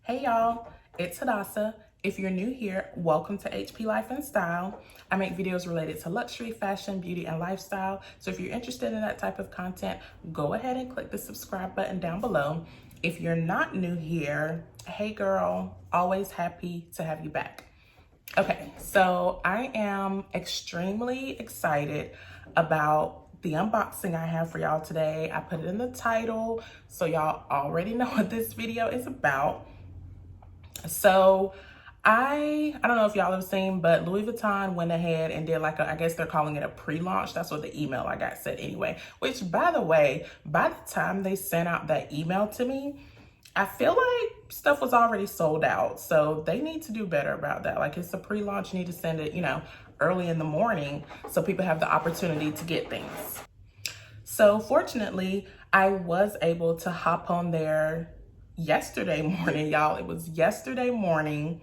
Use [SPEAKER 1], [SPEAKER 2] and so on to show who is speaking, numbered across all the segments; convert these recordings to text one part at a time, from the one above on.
[SPEAKER 1] Hey y'all, it's Hadassah. If you're new here, welcome to HP Life and Style. I make videos related to luxury, fashion, beauty, and lifestyle. So if you're interested in that type of content, go ahead and click the subscribe button down below. If you're not new here, hey girl, always happy to have you back. Okay, so I am extremely excited about the unboxing I have for y'all today. I put it in the title, so y'all already know what this video is about. So I don't know if y'all have seen, but Louis Vuitton went ahead and did like I guess they're calling it a pre-launch. That's what the email I got said anyway, which by the way, by the time they sent out that email to me, I feel like stuff was already sold out. So they need to do better about that. Like, it's a pre-launch, you need to send it, early in the morning so people have the opportunity to get things. So fortunately, I was able to hop on there yesterday morning, y'all. It was yesterday morning.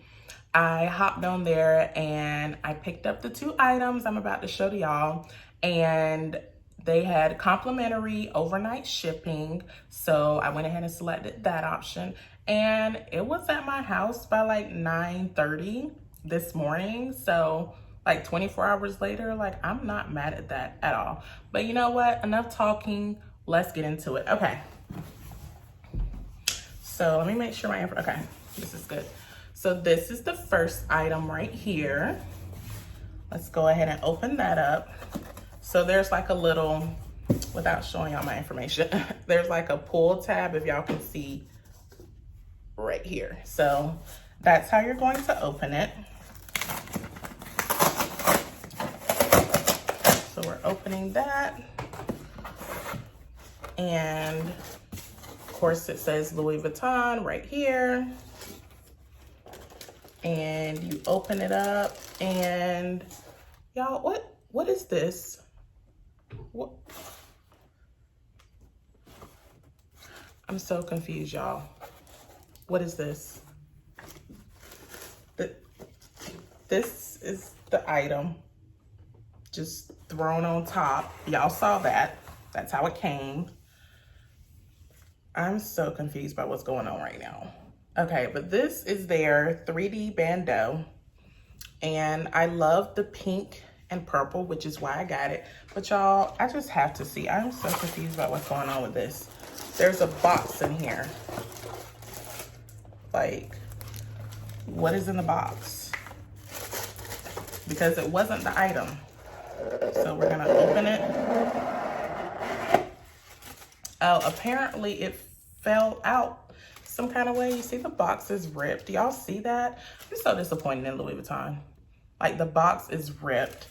[SPEAKER 1] I hopped on there and I picked up the two items I'm about to show to y'all, and they had complimentary overnight shipping. So I went ahead and selected that option, and it was at my house by like 9:30 this morning. So like 24 hours later, like I'm not mad at that at all. But you know what? Enough talking. Let's get into it. Okay. So let me make sure okay, this is good. So this is the first item right here. Let's go ahead and open that up. So there's like a little, without showing y'all my information, there's like a pull tab, if y'all can see right here. So that's how you're going to open it. So we're opening that. And of course it says Louis Vuitton right here. And you open it up and y'all, what is this? What? I'm so confused, y'all. What is this? This is the item just thrown on top. Y'all saw that. That's how it came. I'm so confused by what's going on right now. Okay, but this is their 3D Bandeau. And I love the pink and purple, which is why I got it. But y'all, I just have to see. I'm so confused about what's going on with this. There's a box in here. Like, what is in the box? Because it wasn't the item. So we're gonna open it. Oh, apparently it fell out some kind of way. You see the box is ripped. Do y'all see that? I'm so disappointed in Louis Vuitton. Like, the box is ripped.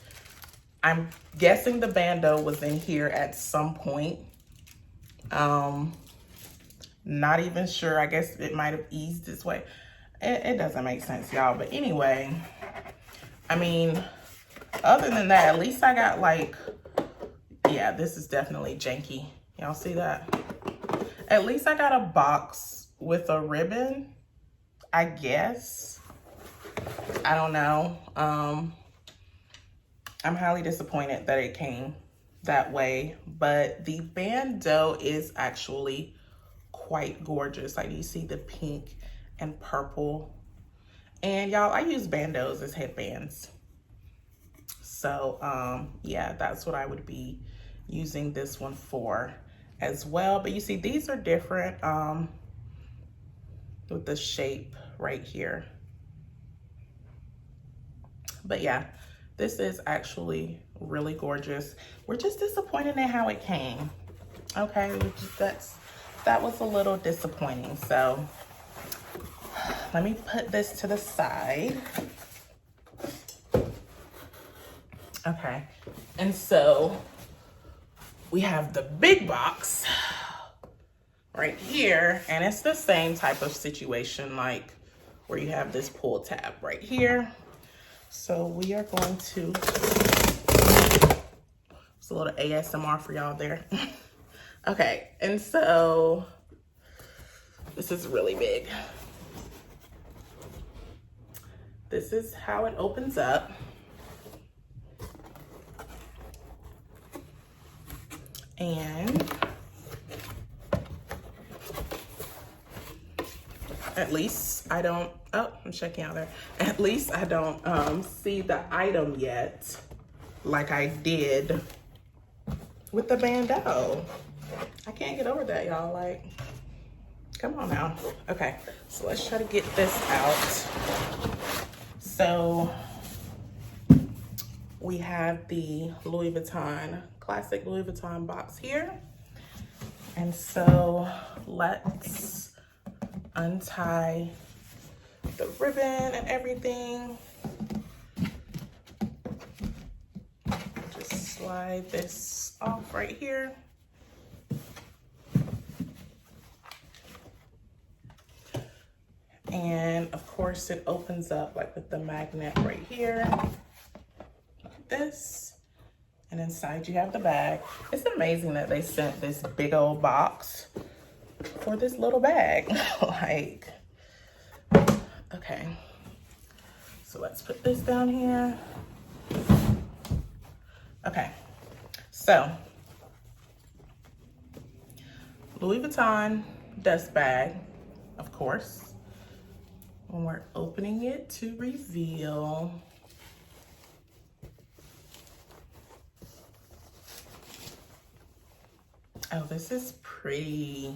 [SPEAKER 1] I'm guessing the Bandeau was in here at some point. Not even sure. I guess it might have eased its way. It doesn't make sense, y'all. But anyway, I mean, other than that, at least I got like, yeah, this is definitely janky. Y'all see that? At least I got a box with a ribbon, I guess. I don't know. I'm highly disappointed that it came that way, but the Bandeau is actually quite gorgeous. Like, you see the pink and purple. And y'all, I use Bandeaus as headbands. So yeah, that's what I would be using this one for as well. But you see, these are different with the shape right here. But yeah, this is actually really gorgeous. We're just disappointed in how it came. Okay, that was a little disappointing. So let me put this to the side. Okay, and so we have the big box right here, and it's the same type of situation, like where you have this pull tab right here. So we are going to, it's a little ASMR for y'all there. Okay, and so this is really big. This is how it opens up. And at least I don't, oh, I'm checking out there. At least I don't see the item yet like I did with the Bandeau. I can't get over that, y'all. Like, come on now. Okay, so let's try to get this out. So we have the Louis Vuitton, classic Louis Vuitton box here. And so let's untie the ribbon and everything. Just slide this off right here. And of course it opens up like with the magnet right here, like this. And inside you have the bag. It's amazing that they sent this big old box for this little bag. Like, okay. So let's put this down here. Okay, so Louis Vuitton dust bag, of course. When we're opening it to reveal, oh, this is pretty.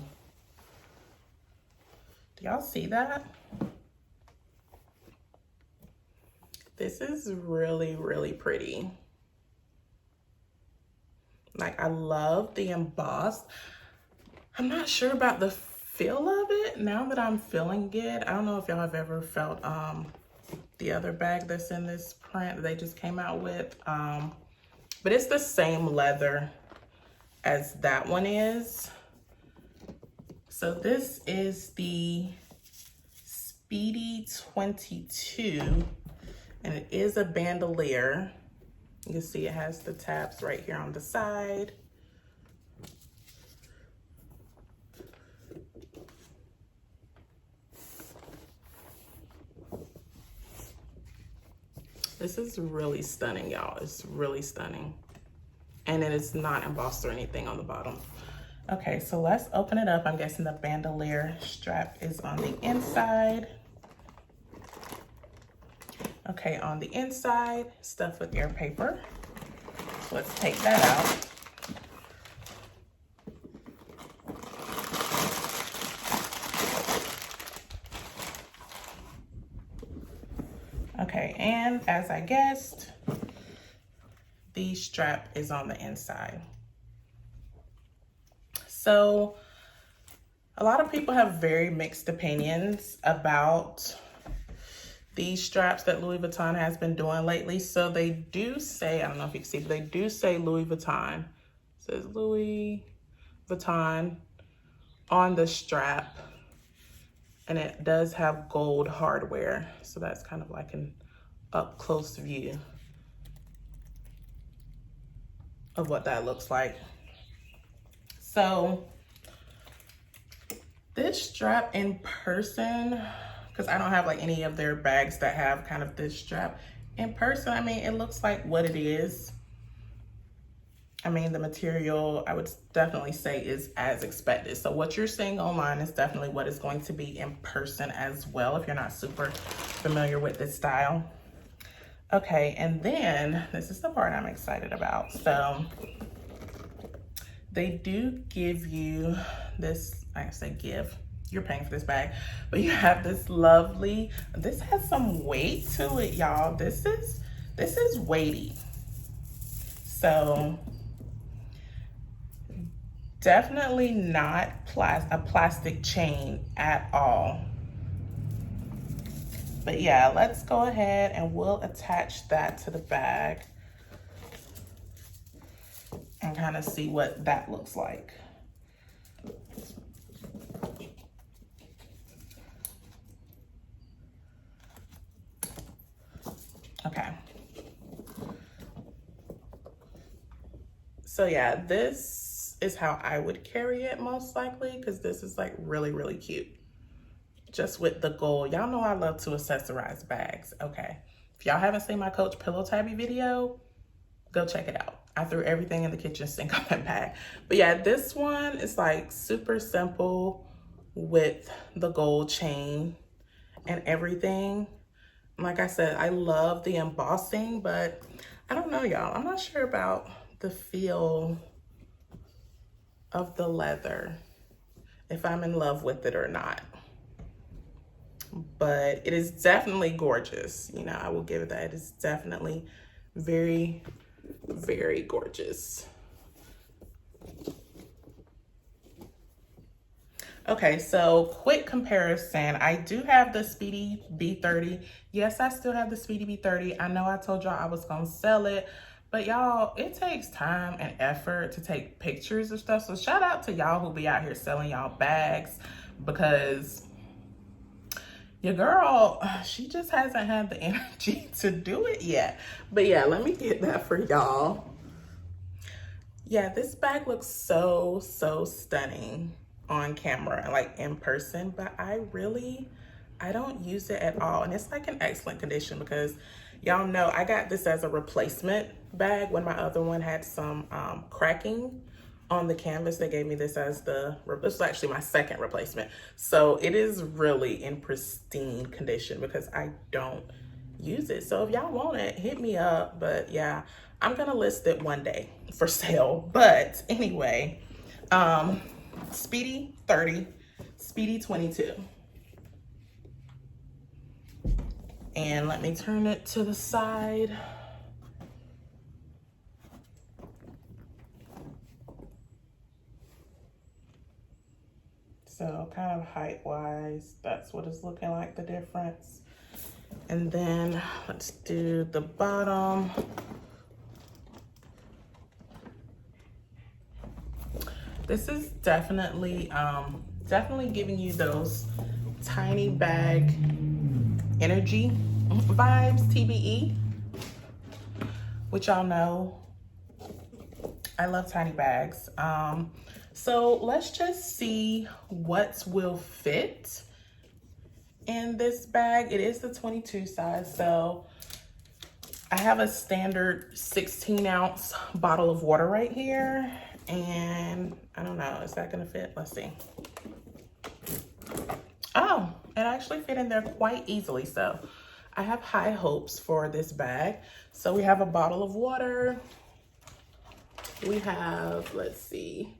[SPEAKER 1] Do y'all see that? This is really, really pretty. Like, I love the embossed. I'm not sure about the feel of it now that I'm feeling it. I don't know if y'all have ever felt the other bag that's in this print that they just came out with. But it's the same leather as that one is. So this is the Speedy 22, and it is a bandolier. You can see it has the tabs right here on the side. This is really stunning, y'all. It's really stunning. And it is not embossed or anything on the bottom. Okay, so let's open it up. I'm guessing the bandolier strap is on the inside. Okay, on the inside, stuffed with air paper. So let's take that out. Okay, and as I guessed, the strap is on the inside. So a lot of people have very mixed opinions about these straps that Louis Vuitton has been doing lately. So they do say, I don't know if you can see, but they do say Louis Vuitton. It says Louis Vuitton on the strap. And it does have gold hardware. So that's kind of like an up close view of what that looks like. So this strap in person, because I don't have like any of their bags that have kind of this strap. In person, I mean, it looks like what it is. I mean, the material, I would definitely say, is as expected. So what you're seeing online is definitely what it's going to be in person as well, if you're not super familiar with this style. Okay, and then this is the part I'm excited about. So they do give you this, I say give, you're paying for this bag, but you have this lovely, this has some weight to it, y'all. This is weighty. So definitely not a plastic chain at all. But yeah, let's go ahead and we'll attach that to the bag and kind of see what that looks like. Okay. So yeah, this is how I would carry it most likely, because this is like really, really cute. Just with the gold. Y'all know I love to accessorize bags. Okay. If y'all haven't seen my Coach Pillow Tabby video, go check it out. I threw everything in the kitchen sink on that bag. But yeah, this one is like super simple. with the gold chain and everything. Like I said, I love the embossing, but I don't know, y'all. I'm not sure about the feel of the leather, if I'm in love with it or not. But it is definitely gorgeous. You know, I will give it that. It is definitely very, very gorgeous. Okay, so quick comparison. I do have the Speedy B30. Yes, I still have the Speedy B30. I know I told y'all I was gonna sell it, but y'all, it takes time and effort to take pictures of stuff. So shout out to y'all who be out here selling y'all bags, because your girl, she just hasn't had the energy to do it yet. But yeah, let me get that for y'all. Yeah, this bag looks so, so stunning on camera and like in person, but I don't use it at all. And it's like in excellent condition, because y'all know I got this as a replacement bag when my other one had some cracking on the canvas. They gave me this as this was actually my second replacement. So it is really in pristine condition because I don't use it. So if y'all want it, hit me up. But yeah, I'm gonna list it one day for sale. But anyway, Speedy 30, Speedy 22. And let me turn it to the side. So kind of height-wise, that's what it's looking like, the difference. And then let's do the bottom. This is definitely giving you those tiny bag energy vibes, TBE, which y'all know I love tiny bags. So let's just see what will fit in this bag. It is the 22 size, so I have a standard 16-ounce bottle of water right here. And I don't know, is that gonna fit? Let's see. Oh, it actually fit in there quite easily. So I have high hopes for this bag. So we have a bottle of water. We have, let's see.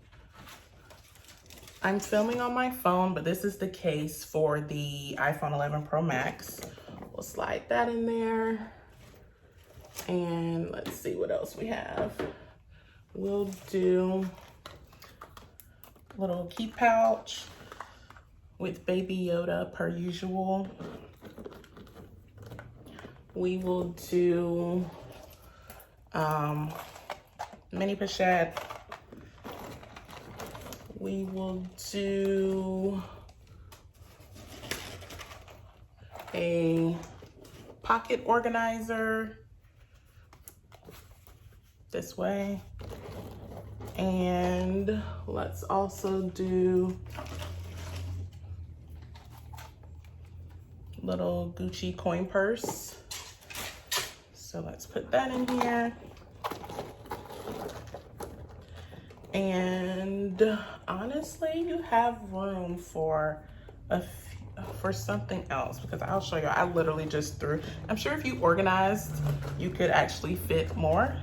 [SPEAKER 1] I'm filming on my phone, but this is the case for the iPhone 11 Pro Max. We'll slide that in there. And let's see what else we have. We'll do a little key pouch with Baby Yoda per usual. We will do mini pochette. We will do a pocket organizer this way. And let's also do little Gucci coin purse. So let's put that in here. And honestly, you have room for something else, because I'll show you. I literally just threw, I'm sure if you organized, you could actually fit more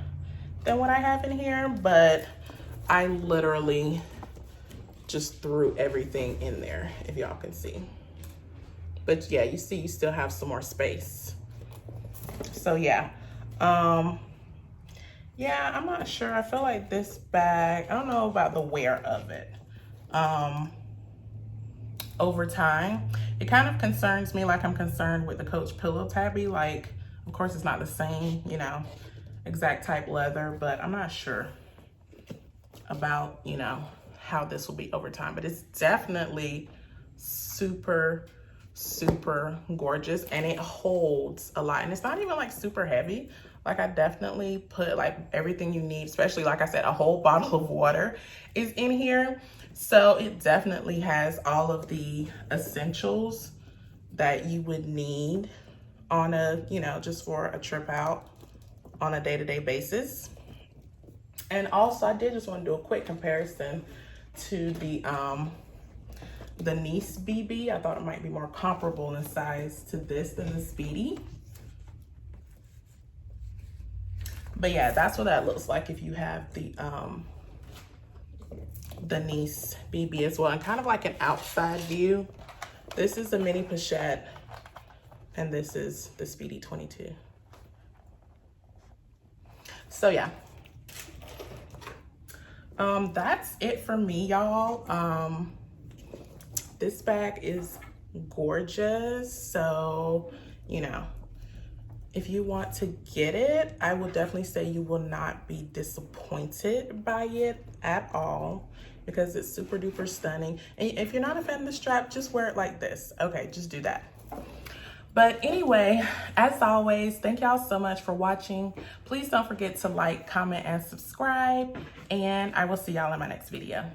[SPEAKER 1] than what I have in here, but I literally just threw everything in there, if y'all can see. But yeah, you see, you still have some more space. So yeah, yeah, I'm not sure. I feel like this bag, I don't know about the wear of it. Over time, it kind of concerns me, like I'm concerned with the Coach Pillow Tabby. Like, of course, it's not the same, you know, exact type leather, but I'm not sure about, you know, how this will be over time. But it's definitely super, super gorgeous, and it holds a lot. And it's not even like super heavy. Like, I definitely put like everything you need, especially like I said, a whole bottle of water is in here. So it definitely has all of the essentials that you would need on a, you know, just for a trip out on a day-to-day basis. And also I did just want to do a quick comparison to the the Nice BB. I thought it might be more comparable in size to this than the Speedy. But yeah, that's what that looks like if you have the Nice BB as well, and kind of like an outside view. This is the mini pochette, and this is the Speedy 22. So yeah, that's it for me, y'all. This bag is gorgeous, so you know, if you want to get it, I will definitely say you will not be disappointed by it at all, because it's super duper stunning. And if you're not a fan of the strap, just wear it like this. Okay, just do that. But anyway, as always, thank y'all so much for watching. Please don't forget to like, comment, and subscribe. And I will see y'all in my next video.